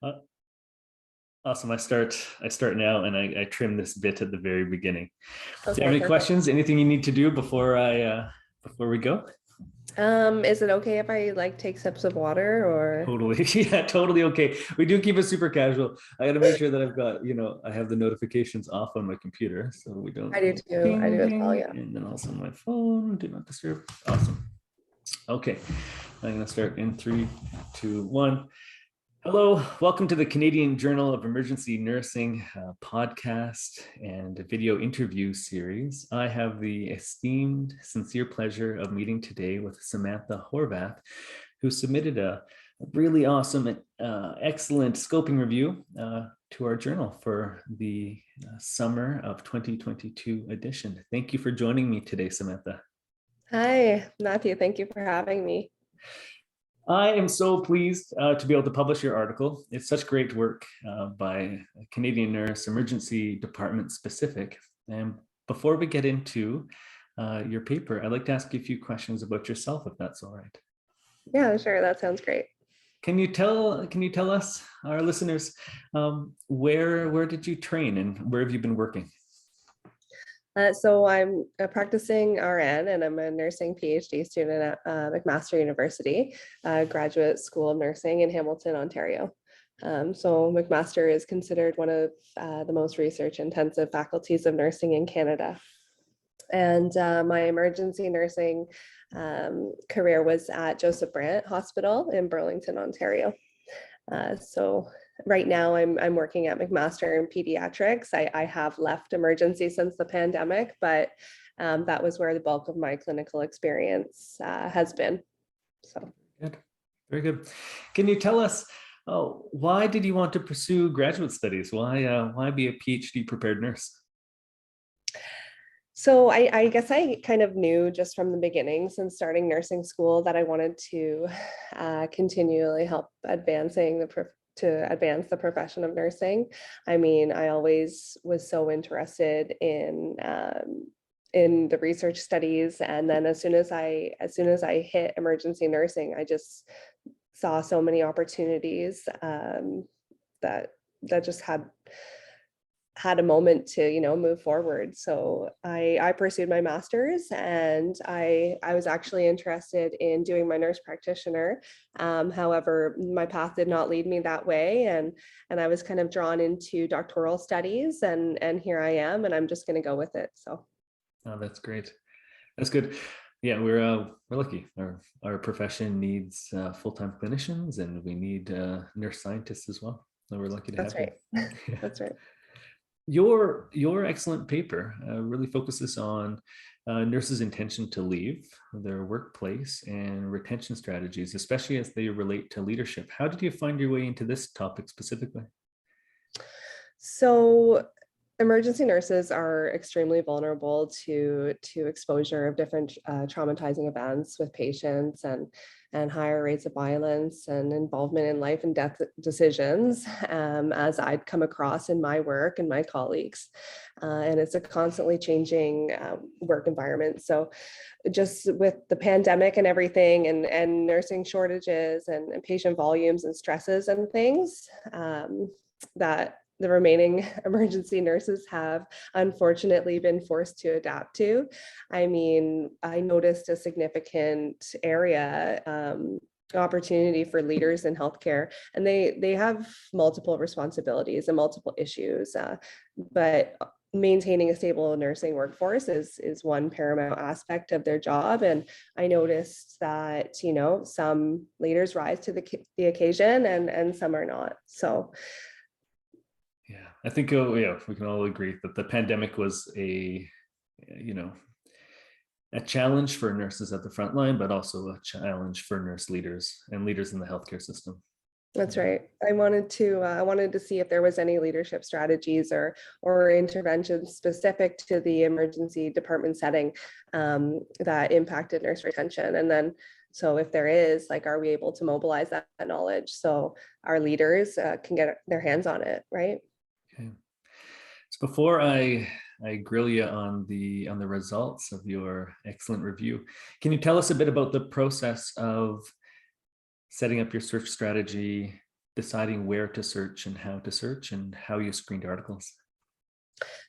Uh, Awesome. I start now, and I trim this bit at the very beginning. Do you have Okay, any perfect. questions? Anything you need to do before we go? Is it okay if I like take sips of water or? Totally. Yeah, totally okay. We do keep it super casual. I got to make sure that I've got, I have the notifications off on my computer so we don't I do too. I do ping, as well, ping, yeah. and then also my phone, do not disturb. Awesome. Okay. I'm going to start in 3, 2, 1. Hello, welcome to the Canadian Journal of Emergency Nursing podcast and video interview series. I have the esteemed, sincere pleasure of meeting today with Samantha Horvath, who submitted a really awesome and excellent scoping review to our journal for the summer of 2022 edition. Thank you for joining me today, Samantha. Hi, Matthew. Thank you for having me. I am so pleased to be able to publish your article. It's such great work by a Canadian Nurse, emergency department specific. And before we get into your paper, I'd like to ask you a few questions about yourself, if that's all right. Yeah, sure. That sounds great. Can you tell us, our listeners, where did you train and where have you been working? So I'm a practicing RN and I'm a nursing PhD student at McMaster University, graduate school of nursing in Hamilton, Ontario. So McMaster is considered one of the most research intensive faculties of nursing in Canada. And my emergency nursing career was at Joseph Brant Hospital in Burlington, Ontario. So right now I'm working at McMaster in pediatrics. I have left emergency since the pandemic, but that was where the bulk of my clinical experience has been. So good, very good. Can you tell us why did you want to pursue graduate studies? Why be a PhD prepared nurse? So I guess I kind of knew just from the beginning, since starting nursing school, that I wanted to continually help to advance the profession of nursing. I mean, I always was so interested in the research studies, and then as soon as I hit emergency nursing, I just saw so many opportunities that just had a moment to move forward. So I pursued my master's, and I was actually interested in doing my nurse practitioner. However, my path did not lead me that way, and I was kind of drawn into doctoral studies, and here I am, and I'm just going to go with it. So Oh, that's great. That's good. Yeah, we're lucky. Our profession needs full-time clinicians, and we need nurse scientists as well. So we're lucky to that's have you. right. That's right. Your excellent paper really focuses on nurses' intention to leave their workplace and retention strategies, especially as they relate to leadership. How did you find your way into this topic specifically? So emergency nurses are extremely vulnerable to exposure of different traumatizing events with patients, and higher rates of violence and involvement in life and death decisions, as I'd come across in my work and my colleagues. And it's a constantly changing work environment. So just with the pandemic and everything, and nursing shortages and patient volumes and stresses and things, that the remaining emergency nurses have unfortunately been forced to adapt to. I mean, I noticed a significant area opportunity for leaders in healthcare, and they have multiple responsibilities and multiple issues, but maintaining a stable nursing workforce is one paramount aspect of their job. And I noticed that some leaders rise to the occasion, and some are not. So Yeah, I think we can all agree that the pandemic was a challenge for nurses at the front line, but also a challenge for nurse leaders and leaders in the healthcare system. that's right. I wanted to see if there was any leadership strategies or interventions specific to the emergency department setting that impacted nurse retention. And then, so if there is, like, are we able to mobilize that knowledge so our leaders can get their hands on it, right? Okay. So before I grill you on the results of your excellent review, can you tell us a bit about the process of setting up your search strategy, deciding where to search and how you screened articles?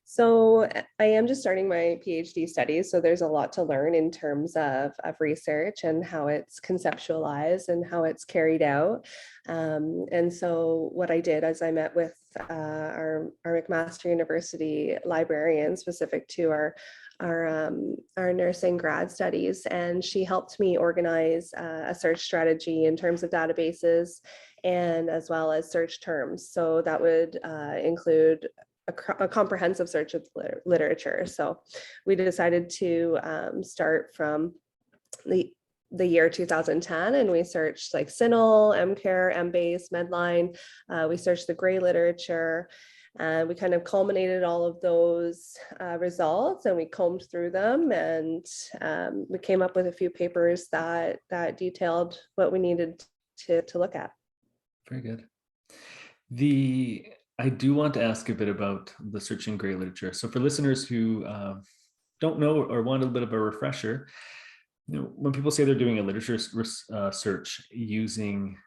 So I am just starting my PhD studies, so there's a lot to learn in terms of research and how it's conceptualized and how it's carried out. And so what I did is I met with our McMaster University librarian specific to our nursing grad studies, and she helped me organize a search strategy in terms of databases and as well as search terms. So that would include a comprehensive search of literature. So we decided to start from the year 2010, and we searched like CINAHL, EMCARE, EMBASE, Medline. We searched the gray literature, and we kind of culminated all of those results, and we combed through them, and we came up with a few papers that detailed what we needed to look at. Very good. I do want to ask a bit about the searching gray literature. So for listeners who don't know or want a little bit of a refresher, when people say they're doing a literature search using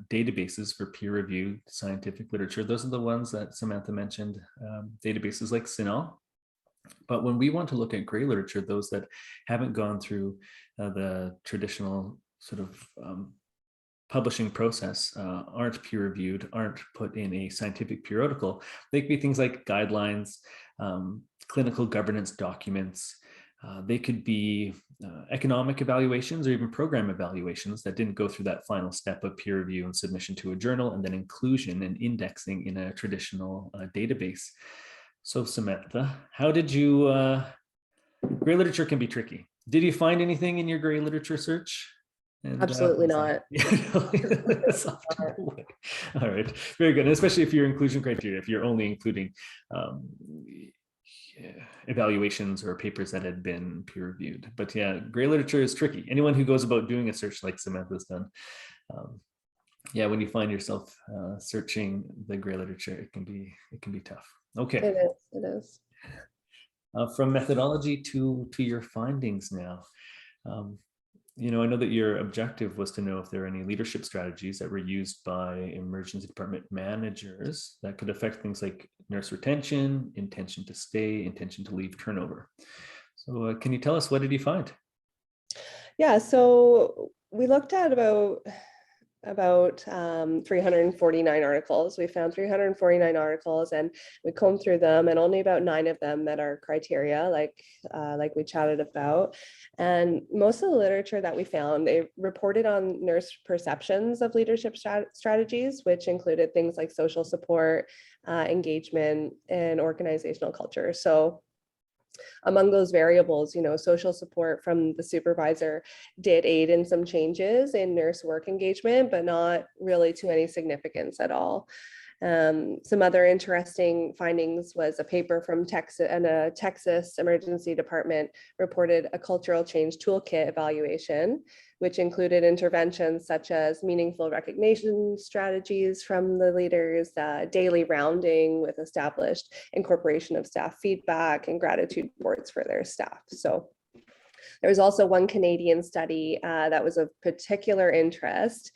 databases for peer-reviewed scientific literature, those are the ones that Samantha mentioned, databases like CINAHL. But when we want to look at gray literature, those that haven't gone through the traditional sort of publishing process, aren't peer-reviewed, aren't put in a scientific periodical, they could be things like guidelines, clinical governance documents. They could be economic evaluations or even program evaluations that didn't go through that final step of peer review and submission to a journal, and then inclusion and indexing in a traditional database. So Samantha, how did you, gray literature can be tricky. Did you find anything in your gray literature search? And, Absolutely not. All right, very good. And especially if your inclusion criteria, if you're only including evaluations or papers that had been peer reviewed. But yeah, gray literature is tricky. Anyone who goes about doing a search like Samantha's done, yeah, when you find yourself searching the gray literature, it can be tough. Okay. It is. From methodology to your findings now. I know that your objective was to know if there are any leadership strategies that were used by emergency department managers that could affect things like nurse retention, intention to stay, intention to leave, turnover. So can you tell us, what did you find? Yeah, so we looked at about 349 articles. We found 349 articles, and we combed through them, and only about 9 of them met our criteria, like we chatted about. And most of the literature that we found, they reported on nurse perceptions of leadership strategies, which included things like social support, engagement, and organizational culture. So among those variables, social support from the supervisor did aid in some changes in nurse work engagement, but not really to any significance at all. Some other interesting findings was a paper from Texas, and a Texas emergency department reported a cultural change toolkit evaluation, which included interventions such as meaningful recognition strategies from the leaders, daily rounding with established incorporation of staff feedback, and gratitude boards for their staff. So there was also one Canadian study that was of particular interest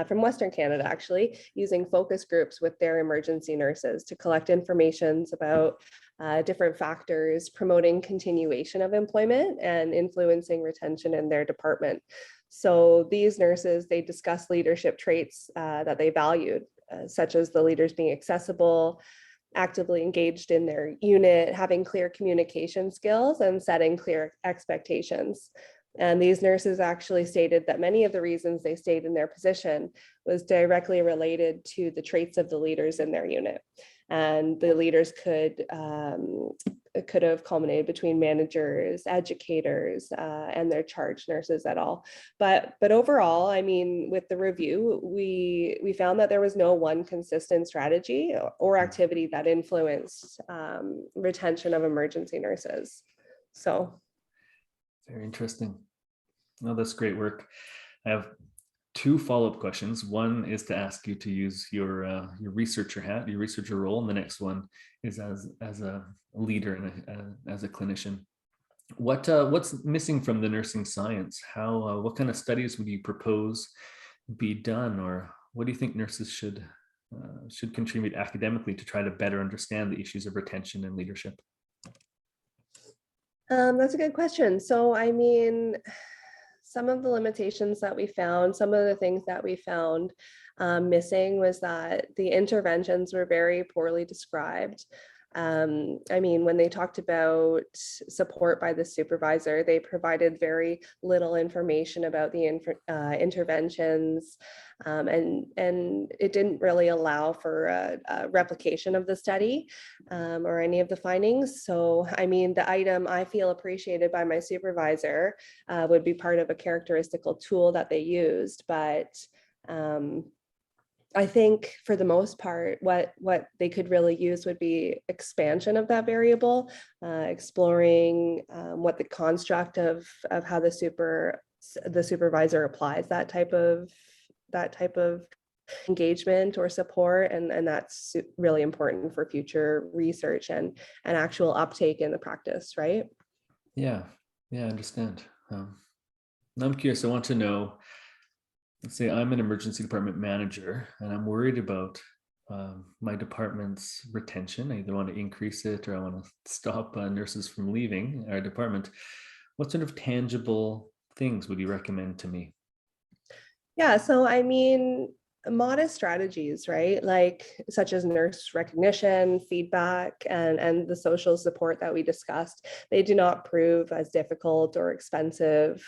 from Western Canada, actually, using focus groups with their emergency nurses to collect information about different factors promoting continuation of employment and influencing retention in their department. So these nurses, they discussed leadership traits that they valued, such as the leaders being accessible, actively engaged in their unit, having clear communication skills, and setting clear expectations. And these nurses actually stated that many of the reasons they stayed in their position was directly related to the traits of the leaders in their unit. And the leaders could have culminated between managers, educators, and their charge nurses at all. But overall, I mean, with the review, we found that there was no one consistent strategy or activity that influenced retention of emergency nurses. So. Very interesting. No, that's great work. I have 2 follow-up questions. One is to ask you to use your researcher hat, your researcher role, and the next one is as a leader and as a clinician. What's missing from the nursing science? What kind of studies would you propose be done, or what do you think nurses should should contribute academically to try to better understand the issues of retention and leadership? That's a good question. So, I mean, some of the limitations that we found, some of the things that we found missing was that the interventions were very poorly described. I mean, when they talked about support by the supervisor, they provided very little information about the interventions, and it didn't really allow for a replication of the study or any of the findings. So, I mean, the item I feel appreciated by my supervisor would be part of a characteristical tool that they used, but I think for the most part, what they could really use would be expansion of that variable, exploring what the construct of how the supervisor applies that type of engagement or support, and that's really important for future research and actual uptake in the practice, right? Yeah, I understand. I'm curious. I want to know. Let's say I'm an emergency department manager and I'm worried about my department's retention. I either want to increase it or I want to stop nurses from leaving our department. What sort of tangible things would you recommend to me? Yeah, so I mean, modest strategies, right? Like such as nurse recognition, feedback, and the social support that we discussed. They do not prove as difficult or expensive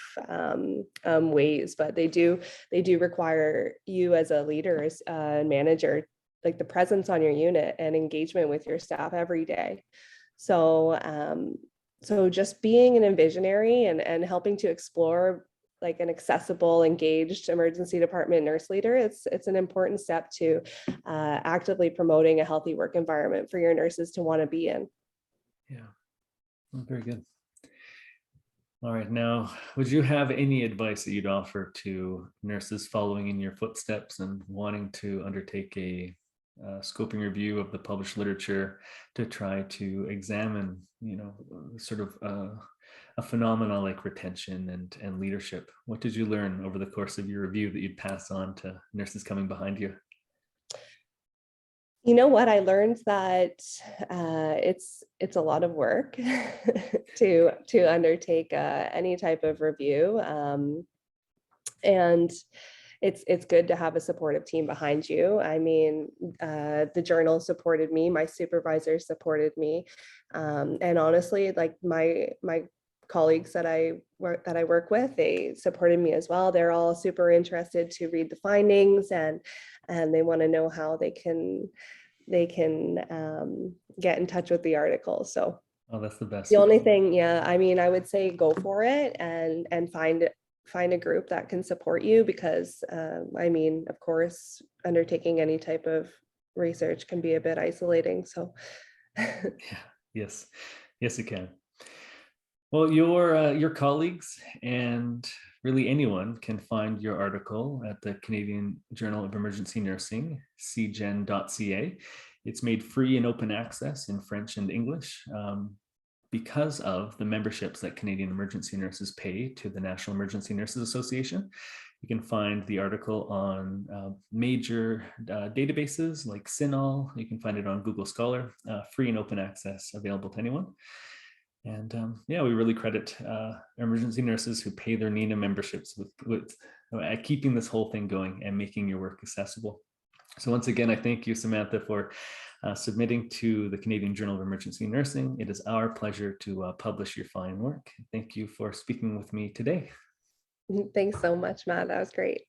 ways, but they do require you as a leader, as a manager, like the presence on your unit and engagement with your staff every day. So so just being an visionary and helping to explore like an accessible, engaged emergency department nurse leader, it's an important step to actively promoting a healthy work environment for your nurses to want to be in. Yeah, very good. All right, now, would you have any advice that you'd offer to nurses following in your footsteps and wanting to undertake a scoping review of the published literature to try to examine, sort of a phenomena like retention and leadership? What did you learn over the course of your review that you'd pass on to nurses coming behind you? You know what? I learned that it's a lot of work to undertake any type of review, and it's good to have a supportive team behind you. I mean, the journal supported me, my supervisor supported me, and honestly, like my colleagues that I work with, they supported me as well. They're all super interested to read the findings, and they want to know how they can get in touch with the article. So Oh, that's the best. the only thing, yeah, I mean, I would say go for it and find a group that can support you, because I mean, of course, undertaking any type of research can be a bit isolating. So Yeah, yes, it can. Well, your colleagues and really anyone can find your article at the Canadian Journal of Emergency Nursing, cgen.ca. It's made free and open access in French and English because of the memberships that Canadian emergency nurses pay to the National Emergency Nurses Association. You can find the article on major databases like CINAHL. You can find it on Google Scholar, free and open access, available to anyone. And yeah, we really credit emergency nurses who pay their NINA memberships with keeping this whole thing going and making your work accessible. So once again, I thank you, Samantha, for submitting to the Canadian Journal of Emergency Nursing. It is our pleasure to publish your fine work. Thank you for speaking with me today. thanks so much, Matt. That was great.